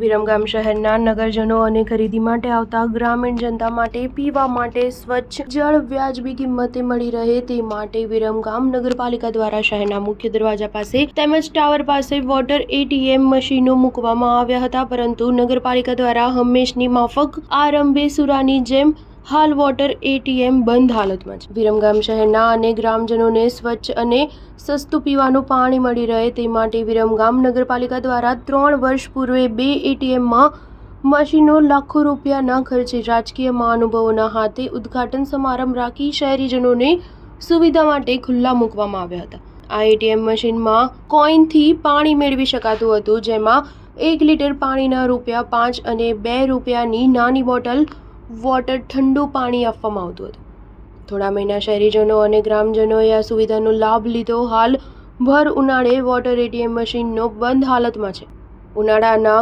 વિરમગામ શહેરના નગરજનો અને ખરીદી માટે આવતા ગ્રામીણ જનતા માટે પીવા માટે સ્વચ્છ જળ વ્યાજબી કિંમતે મળી રહે તે માટે વિરમગામ નગરપાલિકા દ્વારા શહેરના મુખ્ય દરવાજા પાસે તેમજ ટાવર પાસે વોટર એટીએમ મશીનો મૂકવામાં આવ્યા હતા, પરંતુ નગરપાલિકા દ્વારા હંમેશની માફક આરંભે સુરાની જેમ હાલ વોટર એટીએમ બંધ હાલતમાં છે। વિરમગામ શહેરના અને ગ્રામજનોને સ્વચ્છ અને સસ્તું પીવાનું પાણી મળી રહે તે માટે વિરમગામ નગરપાલિકા દ્વારા 3 વર્ષ પૂર્વે 2 એટીએમમાં મશીનો લાખો રૂપિયાના ખર્ચે રાજકીય મહાનુભાવોના હાથે ઉદ્ઘાટન સમારંભ રાખી શહેરીજનોને સુવિધા માટે ખુલ્લા મૂકવામાં આવ્યા હતા। આ એટીએમ મશીનમાં કોઈનથી પાણી મેળવી શકાતું હતું, જેમાં 1 લીટર પાણીના ₹5 અને 2 રૂપિયાની નાની બોટલ વોટર ઠંડુ પાણી આપવામાં આવતું હતું। થોડા મહિના શહેરીજનો અને ગ્રામજનોએ આ સુવિધાનો લાભ લીધો। હાલ ભર ઉનાળે વોટર એટીએમ મશીનો બંધ હાલતમાં છે। ઉનાળાના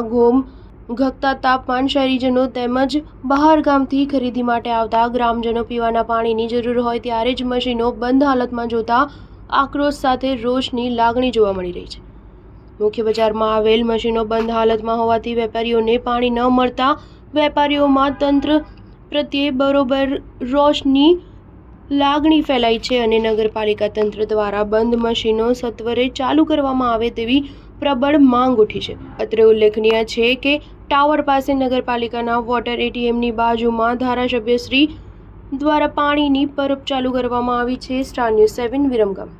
ઘગતા તાપમાન શહેરીજનો તેમજ બહાર ગામથી ખરીદી માટે આવતા ગ્રામજનો પીવાના પાણીની જરૂર હોય ત્યારે જ મશીનો બંધ હાલતમાં જોતા આક્રોશ સાથે રોષની લાગણી જોવા મળી રહી છે। મુખ્ય બજારમાં આવેલ મશીનો બંધ હાલતમાં હોવાથી વેપારીઓને પાણી ન મળતા વેપારીઓમાં તંત્ર પ્રત્યે બરોબર રોષની લાગણી ફેલાઈ છે અને નગરપાલિકા તંત્ર દ્વારા બંધ મશીનો સત્વરે ચાલુ કરવામાં આવે તેવી પ્રબળ માંગ ઉઠી છે। અત્રે ઉલ્લેખનીય છે કે ટાવર પાસે નગરપાલિકાના વોટર એટીએમની બાજુમાં ધારાસભ્યશ્રી દ્વારા પાણીની પરબ ચાલુ કરવામાં આવી છે। Star news 7 Viramgam.